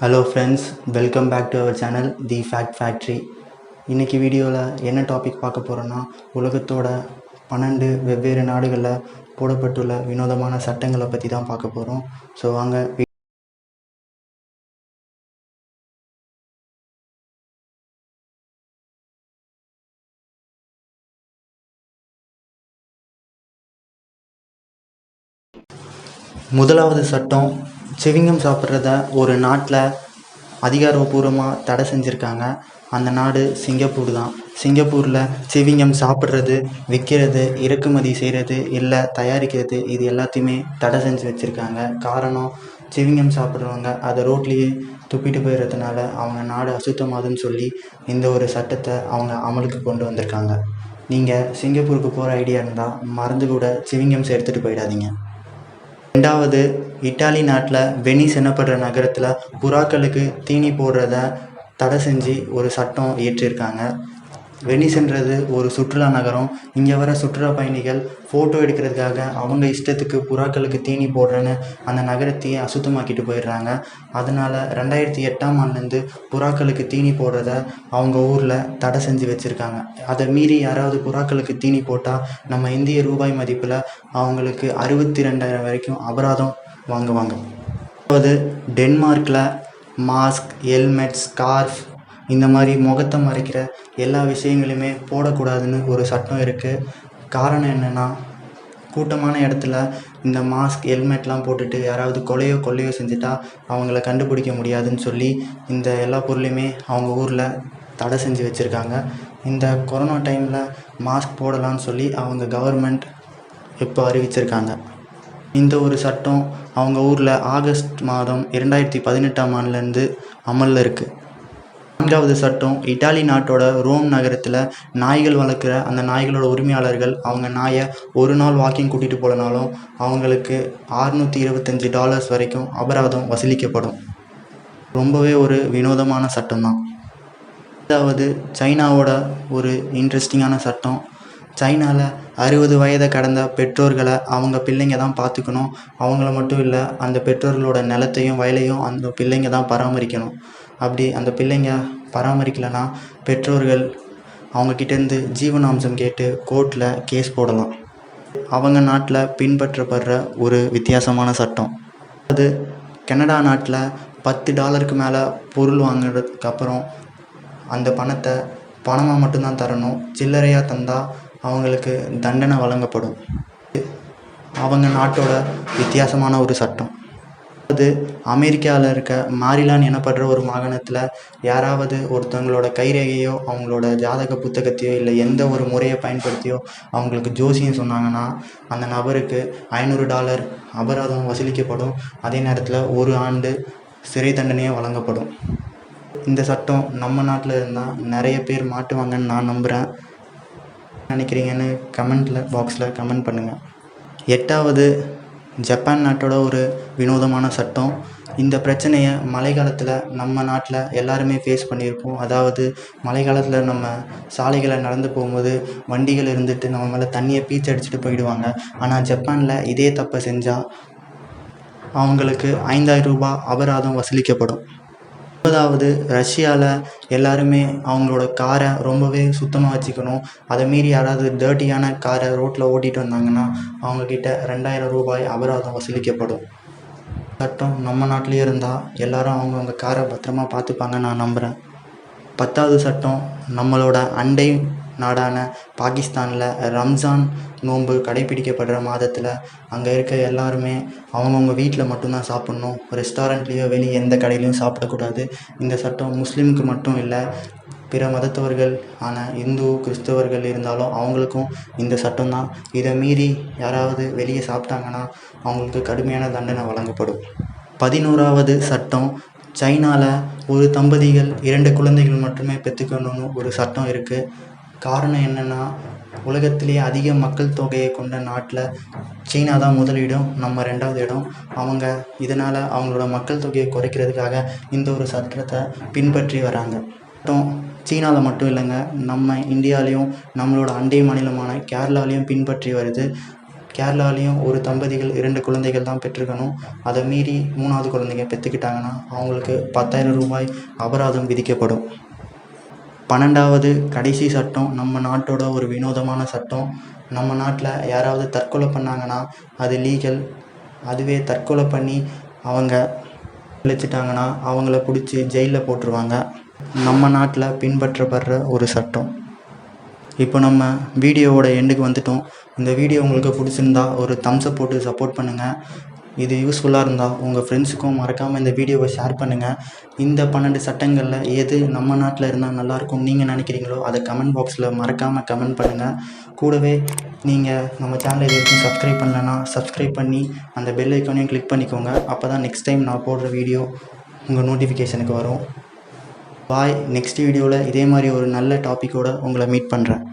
Hello friends, welcome back to our channel the fact factory. இன்றைக்கி வீடியோவில் என்ன topic பார்க்க போகிறோன்னா, உலகத்தோட 12 வெவ்வேறு நாடுகளில் போடப்பட்டுள்ள வினோதமான சட்டங்களை பற்றி தான் பார்க்க போகிறோம். ஸோ வாங்க. முதலாவது சட்டம், சிவிங்கம் சாப்பிட்றத ஒரு நாட்டில் அதிகாரப்பூர்வமாக தடை செஞ்சுருக்காங்க. அந்த நாடு சிங்கப்பூர் தான். சிங்கப்பூரில் சிவிங்கம் சாப்பிட்றது, விற்கிறது, இறக்குமதி செய்கிறது, இல்லை தயாரிக்கிறது, இது எல்லாத்தையுமே தடை செஞ்சு வச்சுருக்காங்க. காரணம், சிவிங்கம் சாப்பிட்றவங்க அதை ரோட்லேயே துப்பிட்டு போயிடுறதுனால அவங்க நாடு அசுத்தமாகுதுன்னு சொல்லி இந்த ஒரு சட்டத்தை அவங்க அமலுக்கு கொண்டு வந்திருக்காங்க. நீங்கள் சிங்கப்பூருக்கு போகிற ஐடியா இருந்தால் மறந்து கூட சிவிங்கம்ஸ் எடுத்துகிட்டு போயிடாதீங்க. ரெண்டாவது, இட்டாலி நாட்டில் வெனிஸ் எனப்படுற நகரத்தில் புறாக்களுக்கு தீனி போடுறத தடை செஞ்சு ஒரு சட்டம் இயற்றியிருக்காங்க. வெனிஸ்ன்றது ஒரு சுற்றுலா நகரம். இங்கே வர சுற்றுலா பயணிகள் ஃபோட்டோ எடுக்கிறதுக்காக அவங்க இஷ்டத்துக்கு புறாக்களுக்கு தீனி போடுறேன்னு அந்த நகரத்தையே அசுத்தமாக்கிட்டு போயிடுறாங்க. அதனால் 2008ஆம் ஆண்டுலேருந்து புறாக்களுக்கு தீனி போடுறத அவங்க ஊரில் தடை செஞ்சு வச்சுருக்காங்க. அதை மீறி யாராவது புறாக்களுக்கு தீனி போட்டால் நம்ம இந்திய ரூபாய் மதிப்பில் அவங்களுக்கு 62,000 வரைக்கும் அபராதம் வாங்குவாங்க. அதாவது டென்மார்க்கில் மாஸ்க், ஹெல்மெட், ஸ்கார்ஃப் இந்த மாதிரி முகத்தை மறைக்கிற எல்லா விஷயங்களையுமே போடக்கூடாதுன்னு ஒரு சட்டம் இருக்குது. காரணம் என்னென்னா, கூட்டமான இடத்துல இந்த மாஸ்க், ஹெல்மெட்லாம் போட்டுட்டு யாராவது கொள்ளையோ செஞ்சுட்டா அவங்கள கண்டுபிடிக்க முடியாதுன்னு சொல்லி இந்த எல்லா பொருளையுமே அவங்க ஊரில் தடை செஞ்சு வச்சுருக்காங்க. இந்த கொரோனா டைமில் மாஸ்க் போடலான்னு சொல்லி அவங்க கவர்மெண்ட் இப்போ அறிவிச்சிருக்காங்க. இந்த ஒரு சட்டம் அவங்க ஊரில் ஆகஸ்ட் மாதம் 2018ஆம் ஆண்டுலேருந்து அமலில் இருக்குது. நான்காவது சட்டம், இட்டாலி நாட்டோட ரோம் நகரத்தில் நாய்கள் வளர்க்குற அந்த நாய்களோட உரிமையாளர்கள் அவங்க நாயை ஒரு நாள் வாக்கிங் கூட்டிகிட்டு போனாலும் அவங்களுக்கு $625 வரைக்கும் அபராதம் வசூலிக்கப்படும். ரொம்பவே ஒரு வினோதமான சட்டம்தான். அதாவது சைனாவோட ஒரு இன்ட்ரெஸ்டிங்கான சட்டம். சைனாவில் 60 வயதை கடந்த பெற்றோர்களை அவங்க பிள்ளைங்க தான் பார்த்துக்கணும். அவங்கள மட்டும் இல்லை, அந்த பெற்றோர்களோட நிலத்தையும் வயலையும் அந்த பிள்ளைங்க தான் பராமரிக்கணும். அப்படி அந்த பிள்ளைங்க பராமரிக்கலைன்னா பெற்றோர்கள் அவங்கக்கிட்டேருந்து ஜீவனாம்சம் கேட்டு கோர்ட்டில் கேஸ் போடலாம். அவங்க நாட்டில் பின்பற்றப்படுற ஒரு வித்தியாசமான சட்டம். அது கனடா நாட்டில் $10 மேலே பொருள் வாங்குறதுக்கப்புறம் அந்த பணத்தை பணமாக மட்டும்தான் தரணும். சில்லறையாக தந்தால் அவங்களுக்கு தண்டனை வழங்கப்படும். அவங்க நாட்டோட வித்தியாசமான ஒரு சட்டம். அது அமெரிக்காவில் இருக்க மாரிலாண்ட் எனப்படுற ஒரு மாகாணத்தில் யாராவது ஒருத்தவங்களோட கைரேகையோ அவங்களோட ஜாதக புத்தகத்தையோ இல்லை எந்த ஒரு முறையை பயன்படுத்தியோ அவங்களுக்கு ஜோசியம் சொன்னாங்கன்னா அந்த நபருக்கு $500 அபராதம் வசூலிக்கப்படும். அதே நேரத்தில் 1 ஆண்டு சிறை தண்டனையும் வழங்கப்படும். இந்த சட்டம் நம்ம நாட்டில் இருந்தால் நிறைய பேர் மாட்டுவாங்கன்னு நான் நம்புகிறேன். நினைக்கிறீங்கன்னு கமெண்ட்டில் பாக்ஸில் கமெண்ட் பண்ணுங்கள். எட்டாவது, ஜப்பான் நாட்டோட ஒரு வினோதமான சட்டம். இந்த பிரச்சனையை மழை காலத்தில் நம்ம நாட்டில் எல்லாருமே ஃபேஸ் பண்ணியிருப்போம். அதாவது மழை காலத்தில் நம்ம சாலைகளை நடந்து போகும்போது வண்டிகள் இருந்துட்டு நம்ம மேலே தண்ணியை பீச்சு அடிச்சுட்டு போயிடுவாங்க. ஆனால் ஜப்பானில் இதே தப்பை செஞ்சால் அவங்களுக்கு $5,000 அபராதம் வசூலிக்கப்படும். 9வது, ரஷ்யாவில் எல்லாருமே அவங்களோட காரை ரொம்பவே சுத்தமாக வச்சுக்கணும். அதை மீறி யாராவது டர்ட்டியான காரை ரோட்டில் ஓட்டிகிட்டு வந்தாங்கன்னா அவங்கக்கிட்ட $2,000 அபராதம் வசூலிக்கப்படும். சட்டம் நம்ம நாட்டிலே இருந்தால் எல்லோரும் அவங்கவுங்க காரை பத்திரமா பார்த்துப்பாங்கன்னு நான் நம்புகிறேன். 10வது சட்டம், நம்மளோட அண்டை நாடான பாகிஸ்தானில் ரம்ஜான் நோன்பு கடைப்பிடிக்கப்படுற மாதத்தில் அங்கே இருக்க எல்லாருமே அவங்கவுங்க வீட்டில் மட்டும்தான் சாப்பிட்ணும். ரெஸ்டாரண்ட்லேயோ வெளியே எந்த கடையிலையும் சாப்பிடக்கூடாது. இந்த சட்டம் முஸ்லீமுக்கு மட்டும் இல்லை, பிற மதத்தவர்கள் ஆன இந்து, கிறிஸ்தவர்கள் இருந்தாலும் அவங்களுக்கும் இந்த சட்டம் தான். இதை மீறி யாராவது வெளியே சாப்பிட்டாங்கன்னா அவங்களுக்கு கடுமையான தண்டனை வழங்கப்படும். 11வது சட்டம், சைனாவில் ஒரு தம்பதிகள் 2 குழந்தைகள் மட்டுமே பெற்றுக்கணும்னு ஒரு சட்டம் இருக்குது. காரணம் என்னென்னா, உலகத்திலேயே அதிக மக்கள் தொகையை கொண்ட நாட்டில் சீனா தான் முதலிடம், நம்ம 2வது இடம். அவங்க இதனால் அவங்களோட மக்கள் தொகையை குறைக்கிறதுக்காக இந்த ஒரு சட்டத்தை பின்பற்றி வராங்க. சட்டம் சீனாவில் மட்டும் இல்லைங்க, நம்ம இந்தியாவிலையும் நம்மளோட அண்டை மாநிலமான கேரளாலையும் பின்பற்றி வருது. கேரளாலேயும் ஒரு தம்பதிகள் 2 குழந்தைகள் தான் பெற்றுக்கணும். அதை மீறி 3வது குழந்தைங்க பெற்றுக்கிட்டாங்கன்னா அவங்களுக்கு 10,000 ரூபாய் அபராதம் விதிக்கப்படும். 12வது கடைசி சட்டம், நம்ம நாட்டோட ஒரு வினோதமான சட்டம். நம்ம நாட்டில் யாராவது தற்கொலை பண்ணாங்கன்னா அது லீகல். அதுவே தற்கொலை பண்ணி அவங்க இழைச்சிட்டாங்கன்னா அவங்கள பிடிச்சி ஜெயிலில் போட்டுருவாங்க. நம்ம நாட்டில் பின்பற்றப்படுற ஒரு சட்டம். இப்போ நம்ம வீடியோவோட எண்டுக்கு வந்துட்டோம். இந்த வீடியோ உங்களுக்கு பிடிச்சிருந்தா ஒரு தம்ஸ்அப் போட்டு சப்போர்ட் பண்ணுங்கள். இது யூஸ்ஃபுல்லாக இருந்தால் உங்கள் ஃப்ரெண்ட்ஸுக்கும் மறக்காமல் இந்த வீடியோவை ஷேர் பண்ணுங்கள். இந்த 12 சட்டங்களில் எது நம்ம நாட்டில் இருந்தால் நல்லாயிருக்கும் நீங்கள் நினைக்கிறீங்களோ அதை கமெண்ட் பாக்ஸில் மறக்காமல் கமெண்ட் பண்ணுங்கள். கூடவே நீங்கள் நம்ம சேனலை இது வரைக்கும் சப்ஸ்கிரைப் பண்ணலன்னா சப்ஸ்கிரைப் பண்ணி அந்த பெல் ஐக்கானையும் கிளிக் பண்ணிக்கோங்க. அப்போ தான் நெக்ஸ்ட் டைம் நான் போடுற வீடியோ உங்கள் நோட்டிஃபிகேஷனுக்கு வரும். பாய். நெக்ஸ்ட் வீடியோவில் இதே மாதிரி ஒரு நல்ல டாப்பிக்கோடு உங்களை மீட் பண்ணுறேன்.